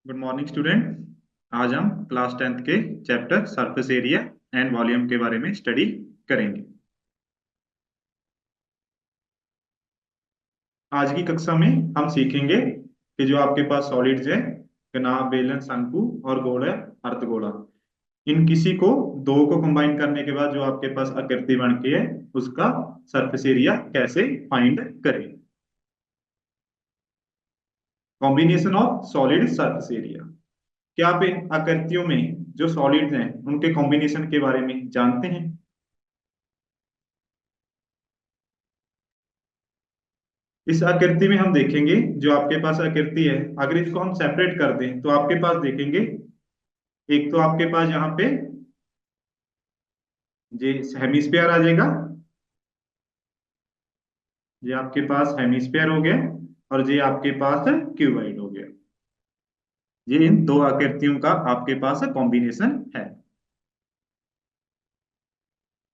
Good morning student. आज हम class 10th के chapter surface area and volume के बारे में स्टडी करेंगे। आज की कक्षा में हम सीखेंगे कि जो आपके पास सॉलिड्स है, नाव, बेलन, शंकु और गोल है, अर्धगोला, इन किसी को दो को कंबाइन करने के बाद जो आपके पास आकृति बनती है उसका सरफेस एरिया कैसे फाइंड करें। Combination of solid surface area. क्या आप इन आकृतियों में जो सॉलिड्स हैं उनके कॉम्बिनेशन के बारे में जानते हैं? इस आकृति में हम देखेंगे, जो आपके पास आकृति है, अगर इसको हम सेपरेट कर दें तो आपके पास देखेंगे, एक तो आपके पास यहाँ पे ये हेमिस्फीयर आ जाएगा, ये आपके पास हेमिस्फीयर हो गया, और ये आपके पास क्यूबॉइड हो गया। ये इन दो आकृतियों का आपके पास कॉम्बिनेशन है।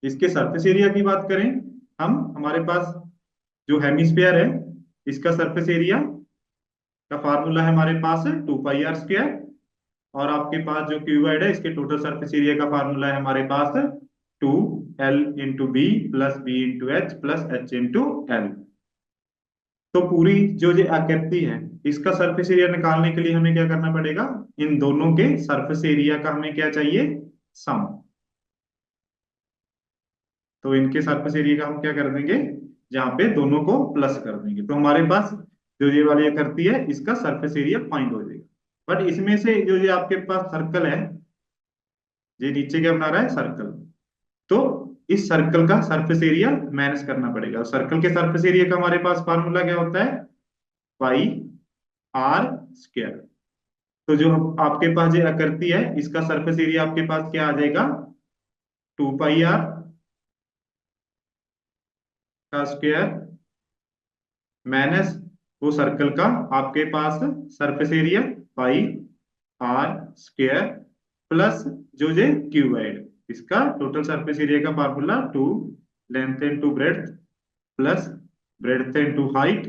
इसके सरफेस एरिया की बात करें, हम हमारे पास जो हेमिस्फीयर है इसका सरफेस एरिया का फार्मूला है हमारे पास 2 पाई r स्क्वायर, और आपके पास जो क्यूबॉइड है इसके टोटल सरफेस एरिया का फार्मूला है हमारे पास 2l/b+b/h+h/l। तो पूरी जो ये आकृति है इसका सरफेस एरिया निकालने के लिए हमें क्या करना पड़ेगा, इन दोनों के सरफेस एरिया का हमें क्या चाहिए, सम। तो इनके सरफेस एरिया का हम क्या कर देंगे, जहां पे दोनों को प्लस कर देंगे तो हमारे पास जो ये वाली आकृति है इसका सरफेस एरिया फाइंड हो जाएगा। बट इसमें से जो ये आपके पास सर्कल है, ये नीचे क्या बना रहा है, सर्कल, तो इस सर्कल का सरफेस एरिया माइनस करना पड़ेगा। सर्कल के सरफेस एरिया का हमारे पास फार्मूला क्या होता है, पाई r स्क्वायर। तो जो आपके पास ये आकृति है इसका सरफेस एरिया आपके पास क्या आ जाएगा, 2 पाई r का स्क्वायर माइनस वो सर्कल का आपके पास surface area pi r square, plus जो जे क्यूबाइड, इसका टोटल सरफेस एरिया का formula 2 length into breadth plus breadth into height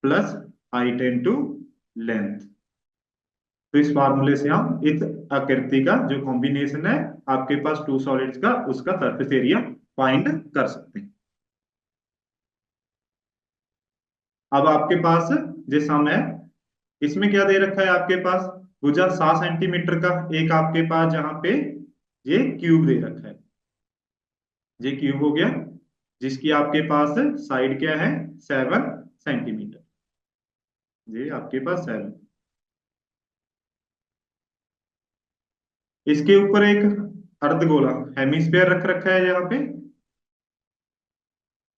plus height into length. तो इस फार्मूले से हम इस आकृति का जो कॉम्बिनेशन है आपके पास टू सॉलिड्स का, उसका सरफेस एरिया फाइंड कर सकते हैं। अब आपके पास जो सम है इसमें क्या दे रखा है, आपके पास भुजा 7 सेंटीमीटर का एक आपके पास जहां पे ये क्यूब दे रखा है, ये क्यूब हो गया जिसकी आपके पास साइड क्या है, 7 सेंटीमीटर, ये आपके पास 7। इसके ऊपर एक अर्धगोला हेमिस्फीयर रख रखा है यहाँ पे,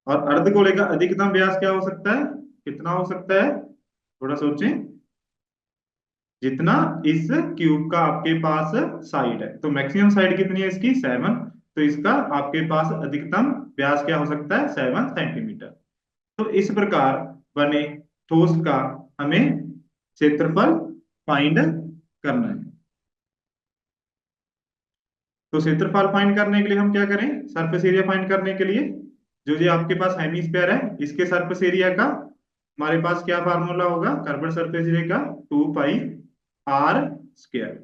और अर्धगोले का अधिकतम व्यास क्या हो सकता है, कितना हो सकता है, थोड़ा सोचें। जितना इस क्यूब का आपके पास साइड है, तो मैक्सिमम साइड कितनी है इसकी, 7, तो इसका आपके पास अधिकतम व्यास क्या हो सकता है, 7 सेंटीमीटर। तो इस प्रकार बने ठोस का हमें क्षेत्रफल फाइंड करना है। तो क्षेत्रफल फाइंड करने के लिए हम क्या करें, सरफेस एरिया फाइंड करने के लिए जो ये आपके पास हेमिस्फीयर है इसके सरफेस एरिया का हमारे पास क्या फार्मूला होगा, कर्वड सरफेस एरिया का 2 पाई r स्क्वायर,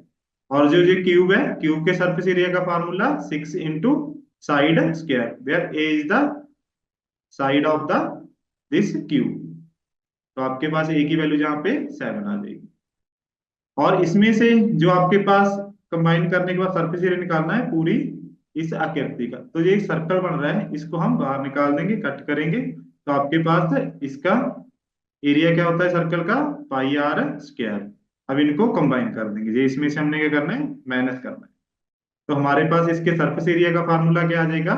और जो ये क्यूब है क्यूब के सरफेस एरिया का formula 6 into side square, where a is the side of the this cube. तो आपके पास a की वैल्यू जहाँ पे 7 आ जाएगी, और इसमें से जो आपके पास कंबाइन करने के बाद सरफेस एरिया निकालना है पूरी इस आकृति का। तो ये एक सर्कल बन रहा है, इसको हम बाहर निकाल देंगे, कट करेंगे, तो आपके पास इसका एरिया क्या होता है सर्कल का, पाई r स्क्वायर। अब इनको कंबाइन कर देंगे, ये इसमें से हमने क्या करना है, माइनस करना है। तो हमारे पास इसके सरफेस एरिया का फार्मूला क्या आ जाएगा,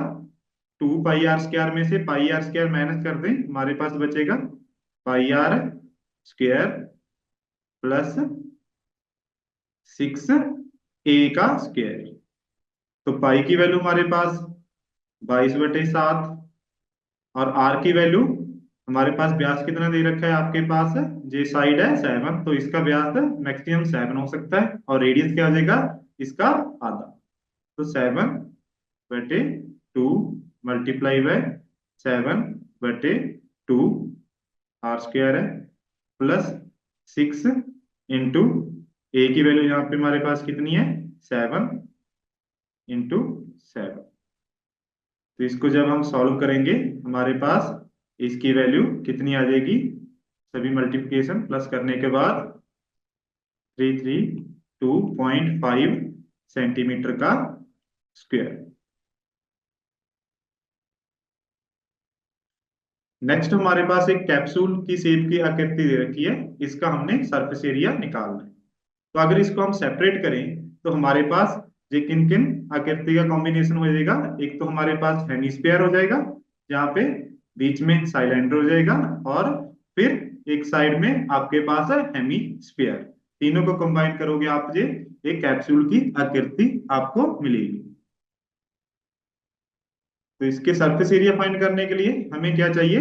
2 पाई r स्क्वायर में से पाई r स्क्वायर माइनस कर दें, हमारे पास बचेगा पाई r स्क्वायर प्लस 6a का स्क्वायर। तो पाई की वैल्यू हमारे पास 22/7, और आर की वैल्यू हमारे पास व्यास कितना दे रखा है आपके पास, जे साइड है 7, तो इसका व्यास मैक्सिमम 7 हो सकता है, और रेडियस क्या हो जाएगा इसका आधा। तो 7/2 मल्टीप्लाई बाय 7/2 r स्क्वायर है, प्लस 6 इंटू ए की वैल्यू यहाँ पे हमारे पास कितनी है, 7 × 7। तो इसको जब हम सॉल्व करेंगे हमारे पास इसकी वैल्यू कितनी आ जाएगी, सभी मल्टीप्लिकेशन प्लस करने के बाद 332.5 सेंटीमीटर का स्क्वायर। नेक्स्ट हमारे पास एक कैप्सूल की शेप की आकृति दे रखी है, इसका हमने सरफेस एरिया निकालना है। तो अगर इसको हम सेपरेट करें तो हमारे पास ये किन किन आकृति का कॉम्बिनेशन हो जाएगा, एक तो हमारे पास हेमिस्फीयर हो जाएगा जहाँ पे बीच में साइलेंडर हो जाएगा, और फिर एक साइड में आपके पास है हेमिस्फीयर। तीनों को कंबाइन करोगे आप, ये एक कैप्सूल की आकृति आपको मिलेगी। तो इसके सरफेस एरिया फाइंड करने के लिए हमें क्या चाहिए,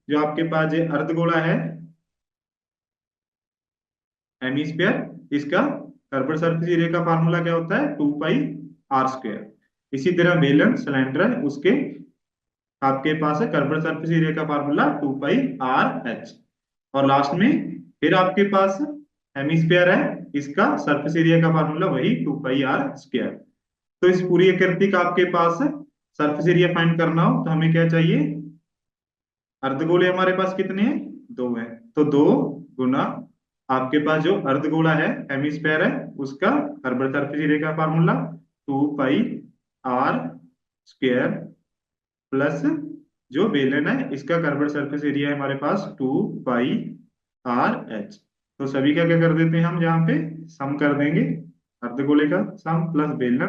जो आपके पास ये अर्धगोला है हेमिस्फीयर, इसका कर्व सरफेस एरिया का फार्मूला क्या होता है, 2πr²। इसी तरह बेलन सिलेंडर है, उसके आपके पास है कर्व सरफेस एरिया का फार्मूला 2πrh। और लास्ट में फिर आपके पास हेमिस्फीयर है, इसका सरफेस एरिया का फार्मूला वही 2πr²। तो इस पूरी आकृति का आपके पास सरफेस एरिया फाइंड करना हो तो हमें क्या चाहिए, अर्धगोले हमारे पास कितने हैं, दो हैं। तो दो गुना आपके पास जो अर्धगोला है हेमिस्फीयर है उसका कर्व सरफेस एरिया का फार्मूला 2πr² प्लस जो बेलन है इसका कर्व सरफेस एरिया है हमारे पास 2πrh। तो सभी का क्या कर देते हैं हम, यहाँ पे सम कर देंगे, अर्धगोले का सम प्लस बेलन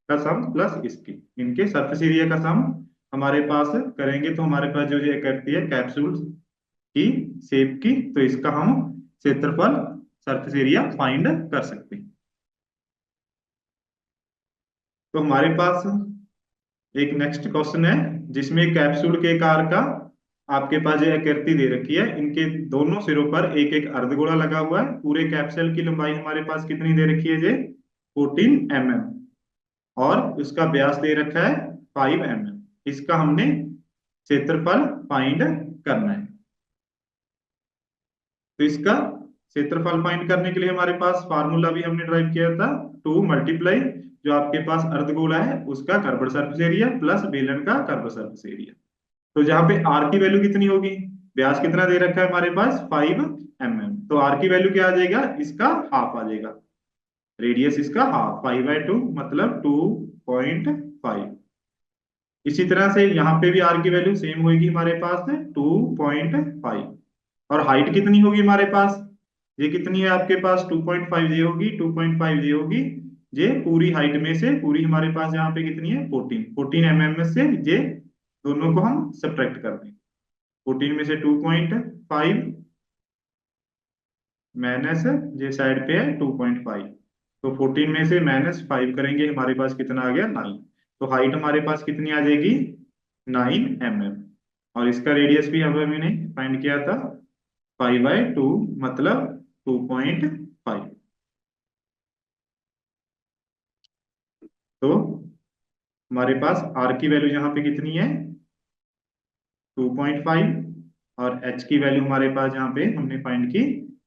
का सम प्लस इसकी इनके सरफेस एरिया का सम हमारे पास करेंगे तो हमारे पास जो ये आकृति है कैप्सूल की शेप की, तो इसका हम क्षेत्रफल सरफेस एरिया फाइंड कर सकते हैं। तो हमारे पास एक नेक्स्ट क्वेश्चन है जिसमें कैप्सूल के आकार का आपके पास ये आकृति दे रखी है, इनके दोनों सिरों पर एक एक अर्धगोला लगा हुआ है। पूरे कैप्सूल की लंबाई हमारे पास कितनी दे रखी है, ये 14 mm, और उसका व्यास दे रखा है 5 mm। इसका हमने क्षेत्रफल फाइंड करना है। तो इसका क्षेत्रफल फाइंड करने के लिए हमारे पास फार्मूला भी हमने ड्राइव किया था, 2 मल्टीप्लाई जो आपके पास अर्धगोला है उसका कर्व सरफेस एरिया प्लस बेलन का कर्व सरफेस एरिया। तो जहां पे आर की वैल्यू कितनी होगी, व्यास कितना दे रखा है हमारे पास 5 mm, तो आर की वैल्यू क्या आ जाएगा, इसका हाफ आ जाएगा, रेडियस इसका हाफ, 5/2 मतलब 2.5। इसी तरह से यहाँ पे भी आर की वैल्यू सेम होगी हमारे पास 2.5। और हाइट कितनी होगी हमारे पास, ये कितनी है आपके पास 2.5 ये होगी, 2.5 ये होगी, ये पूरी हाइट में से पूरी हमारे पास यहाँ पे कितनी है 14 mm में से ये दोनों को हम सब्ट्रैक्ट कर दें। 14 में से 2.5 माइनस ये साइड पे है 2.5, तो 14 में से -5 करेंगे हमारे पास कितना आ गया 9। तो हाइट हमारे पास कितनी आ जाएगी 9 mm, और इसका रेडियस भी अब हमने फाइंड किया था 5/2 मतलब 2.5। तो हमारे पास आर की वैल्यू यहाँ पे कितनी है 2.5, और एच की वैल्यू हमारे पास यहाँ पे हमने फाइंड की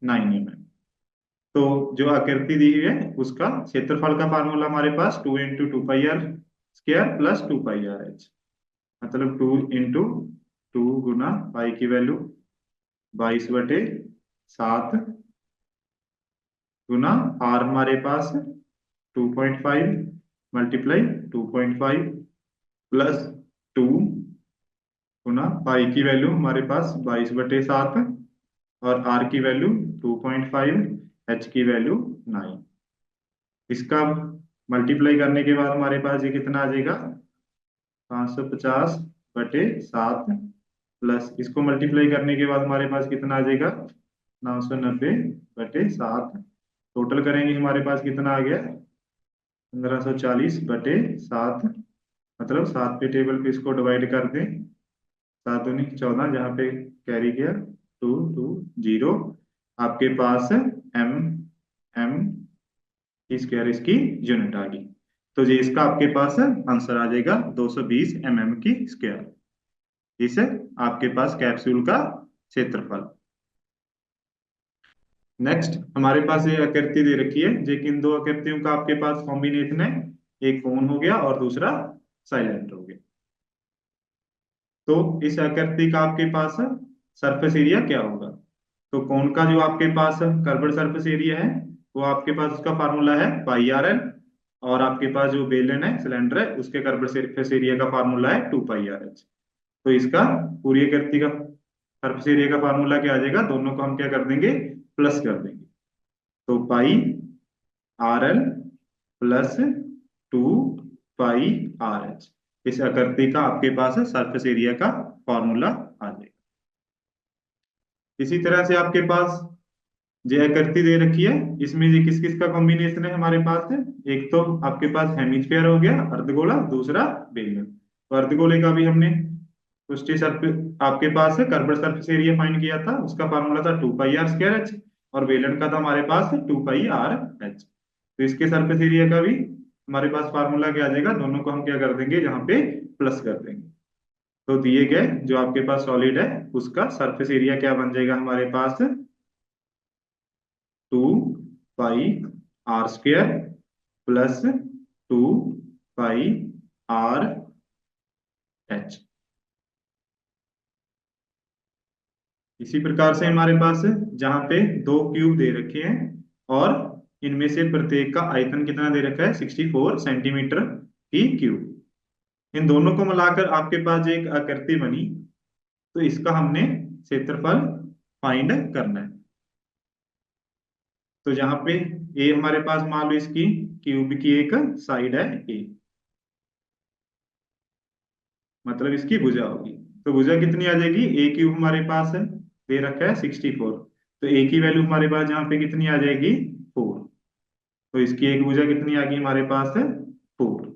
9 mm। तो जो आकृति दी हुई है उसका क्षेत्रफल का फार्मूला हमारे पास 2 × 2πr² प्लस 2πrh, मतलब 2 गुना पाई की वैल्यू 22/7 गुना आर हमारे पास 2.5 मल्टीप्लाई 2.5 प्लस 2 गुना पाई की वैल्यू हमारे पास 22/7 और आर की वैल्यू 2.5, एच की वैल्यू 9। इसका मल्टीप्लाई करने के बाद हमारे पास ये कितना आ जाएगा 550/7 प्लस इसको मल्टीप्लाई करने के बाद हमारे पास कितना आ जाएगा 990/7। टोटल करेंगे हमारे पास कितना आ गया 1540/7, मतलब 7 पे टेबल पे इसको डिवाइड कर दें, 7 दूनी 14, जहाँ पे कैरी किया 2 2 0, आपके पास एम एम स्क्वायर इसकी यूनिट आ गई। तो ये इसका आपके पास आंसर आ जाएगा 220 mm की स्क्वायर। इस आपके पास कैप्सूल का क्षेत्रफल। नेक्स्ट हमारे पास ये आकृति दे रखी है, जो कि इन दो आकृतियों का आपके पास कॉम्बिनेशन है, एक कोन हो गया और दूसरा साइलेंडर हो गया। तो इस आकृति का आपके पास सरफेस एरिया क्या होगा? तो कोन का जो आपके पास कर्व्ड सरफेस एरिया है, वो आपके पास उसका फार्मूला है पाई आर एल, और आपके पास जो बेलन है, सिलेंडर है, उसके कर्व्ड सरफेस एरिया का फार्मूला है 2 पाई आर एच। तो इसका पूरी आकृति का सरफेस एरिया का फार्मूला क्या आ जाएगा? दोनों को हम क्या कर देंगे? प्लस कर देंगे। तो पाई R L plus 2 pi R H, इस आकृति का आपके पास सरफेस एरिया का फॉर्मूला आ जाएगा। इसी तरह से आपके पास जो आकृति दे रखी है, इसमें ये किस किस का कॉम्बिनेशन है हमारे पास है? एक तो आपके पास हेमिस्फीयर हो गया अर्धगोला, दूसरा बेलन। तो अर्धगोले का भी हमने उसके सरफेस आपके पास है कर्व्ड सरफेस एरिया फाइंड किया था, उसका फार्मूला था 2 पाई आर स्क्वायर एच, और बेलन का था हमारे पास 2 पाई आर एच। तो इसके सरफेस एरिया का भी हमारे पास फार्मूला क्या आ जाएगा? दोनों को हम क्या कर देंगे? यहाँ पे प्लस कर देंगे। तो दिए गए जो आपके पास सॉलिड है, उसका सरफेस एरिया क्या बन जाएगा हमारे पास? 2 pi R square plus 2 pi R H. इसी प्रकार से हमारे पास जहां पे दो क्यूब दे रखे हैं, और इनमें से प्रत्येक का आयतन कितना दे रखा है? 64 सेंटीमीटर की क्यूब। इन दोनों को मिलाकर आपके पास जो एक आकृति बनी, तो इसका हमने क्षेत्रफल फाइंड करना है। तो जहां पे ए हमारे पास मान लो इसकी क्यूब की एक साइड है ए, मतलब इसकी भुजा होगी। तो भुजा कितनी आ जाएगी? ए क्यूब हमारे पास है, दे रखा है 64। तो ए की वैल्यू हमारे पास यहाँ पे कितनी आ जाएगी? 4। तो इसकी एक भुजा कितनी आ गई हमारे पास है? 4।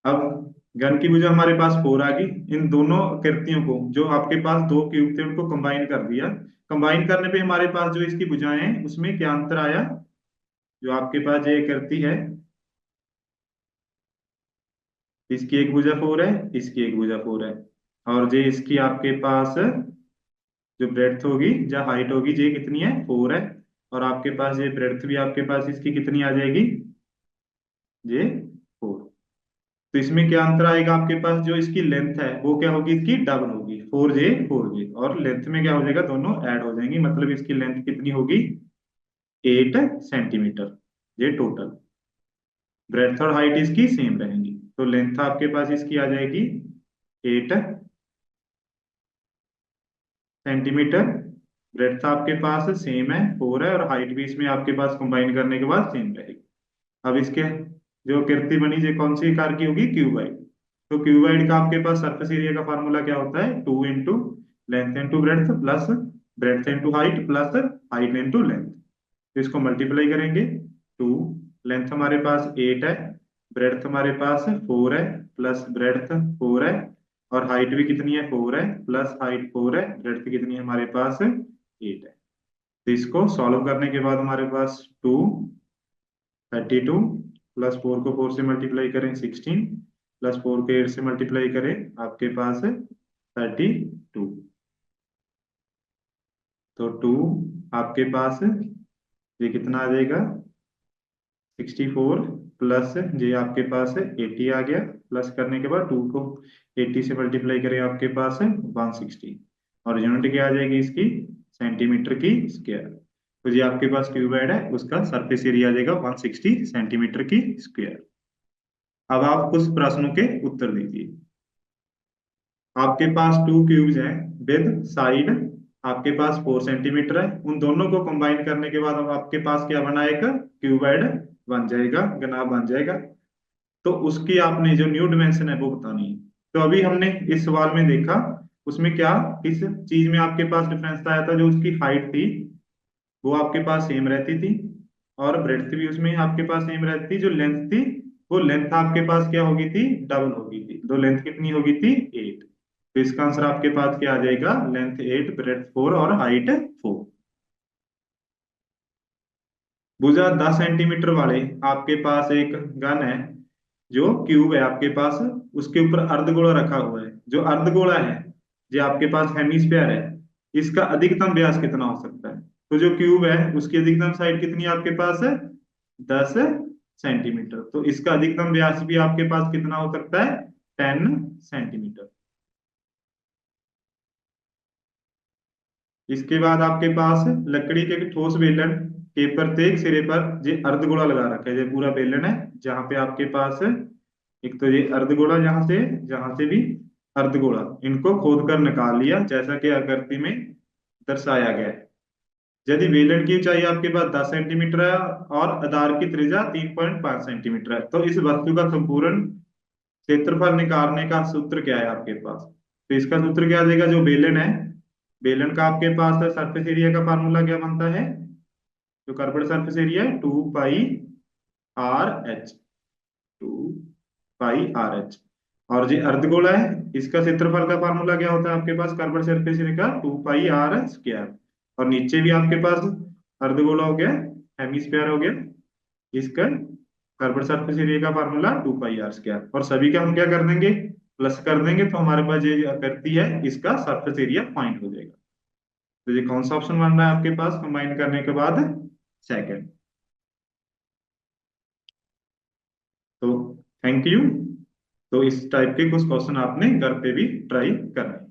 अब घन की भुजा हमारे पास 4 आ गई। इन दोनों आकृतियों को, जो आपके पास दो क्यूब थे, उनको कंबाइन कर दिया। कंबाइन करने पे हमारे पास जो इसकी भुजाएं हैं, उसमें क्या अंतर आया? जो आपके पास ये आकृति है, इसकी एक भुजा 4 है, इसकी एक भुजा 4 है, और जे इसकी आपके पास जो ब्रेड्थ होगी या हाइट होगी, ये कितनी है? 4 है। और आपके पास ये ब्रेड्थ भी आपके पास इसकी कितनी आ जाएगी? ये 4। तो इसमें क्या अंतर आएगा? आपके पास जो इसकी लेंथ है, वो क्या होगी? इसकी डबल होगी, 4J 4J, और लेंथ में क्या हो जाएगा? दोनों ऐड हो जाएंगी, मतलब इसकी लेंथ कितनी होगी? 8 सेंटीमीटर। ये टोटल ब्रेड्थ और हाइट इसकी सेम रहेंगी, तो लेंथ आपके पास इसकी आ जाएगी 8 सेंटीमीटर। ब्रेड्थ आपके पास सेम है, 4 है, और हाइट भी इसमें आपके पास कंबाइन करने के बाद सेम रहेगी। अब इसके जो आकृति बनी, जो कौन सी आकार की होगी? क्यूबाइड। तो क्यूबाइड का आपके पास सरफेस एरिया का फार्मूला क्या होता है? 2 into length into breadth plus breadth into height plus height into length. तो इसको मल्टीप्लाई करेंगे। 2, लेंथ हमारे पास 8 है, ब्रेड्थ हमारे पास 4 है, प्लस ब्रेड्थ 4 है, और हाइट भी कितनी है? 4 है, प्लस हाइट 4 है, ब्रेड्थ कितनी है हमारे पास? 8 है। तो इसको सॉल्व करने के बाद हमारे पास 2 32, प्लस 4 को 4 से मल्टीप्लाई करें 16, प्लस 4 को 8 से मल्टीप्लाई करें, आपके पास 32। तो 2 आपके पास ये कितना आ जाएगा? 64 प्लस ये आपके पास 80 आ गया, प्लस करने के बाद 2 को 80 से मल्टीप्लाई करें, आपके पास 160, और यूनिट क्या आ जाएगी इसकी? सेंटीमीटर की स्क्वायर। तो ये आपके पास क्यूबॉइड है, उसका सरफेस एरिया आ जाएगा 160 सेंटीमीटर की स्क्वायर। अब आप कुछ प्रश्नों के उत्तर दीजिए। आपके पास टू क्यूब्स हैं विद साइड आपके पास 4 सेंटीमीटर है, उन दोनों को कंबाइन करने के बाद अब आपके पास क्या बना? एक क्यूबॉइड बन जाएगा, घनाभ बन जाएगा। तो उसकी आपने जो न्यू डिमेंशन है वो बतानी है। तो अभी हमने इस सवाल में देखा, उसमें क्या किस चीज में आपके पास डिफरेंस आया था? जो उसकी हाइट थी वो आपके पास सेम रहती थी, और ब्रेड्थ भी उसमें आपके पास सेम रहती थी। जो लेंथ थी, वो लेंथ आपके पास क्या होगी थी? डबल होगी थी। तो लेंथ कितनी होगी थी? 8। तो इसका आंसर आपके पास क्या आ जाएगा? लेंथ 8, ब्रेड्थ 4 और हाइट 4। भुजा 10 सेंटीमीटर वाले आपके पास एक गन है, जो क्यूब है आपके पास, उसके ऊपर अर्धगोला रखा हुआ है। जो अर्धगोला है, जो आपके पास हेमिस्फीयर है, इसका अधिकतम व्यास कितना हो सकता है। तो जो क्यूब है उसकी अधिकतम साइड कितनी आपके पास है, 10 सेंटीमीटर। तो इसका अधिकतम व्यास भी आपके पास कितना हो सकता है, 10 सेंटीमीटर। इसके बाद आपके पास लकड़ी के ठोस बेलन के प्रत्येक सिरे पर ये अर्धगोला लगा रखा है, ये पूरा बेलन है जहां पे आपके पास एक तो ये अर्धगोला, जहां से भी अर्धगोला, इनको खोद कर निकाल लिया जैसा कि आकृति में दर्शाया गया है। यदि बेलन की ऊंचाई आपके पास 10 सेंटीमीटर है और आधार की त्रिज्या 3.5 सेंटीमीटर है, तो इस वस्तु का संपूर्ण क्षेत्रफल निकालने का सूत्र क्या है आपके पास। तो इसका सूत्र क्या आ जाएगा, जो बेलन है, बेलन का आपके पास सरफेस एरिया का फार्मूला क्या बनता है, जो कर्व्ड सरफेस एरिया है 2 pi R H, 2 pi R H. और जो अर्धगोला है इसका क्षेत्रफल का फार्मूला क्या होता है आपके पास, कर्व्ड सरफेस एरिया का 2 पाई आर स्क्वायर। और नीचे भी आपके पास अर्धगोला हो गया, हेमिस्फीयर हो गया, इसका कर्व्ड सरफेस एरिया का फार्मूला 2 पाई आर स्क्वायर। और सभी का हम क्या कर देंगे, प्लस कर देंगे, तो हमारे पास ये आकृति है इसका सरफेस एरिया फाइंड हो जाएगा। तो ये कौन सा ऑप्शन बन रहा है आपके पास कंबाइन करने के बाद, सेकंड। तो थैंक यू। तो इस टाइप के कुछ क्वेश्चन आपने घर पे भी ट्राई करना है।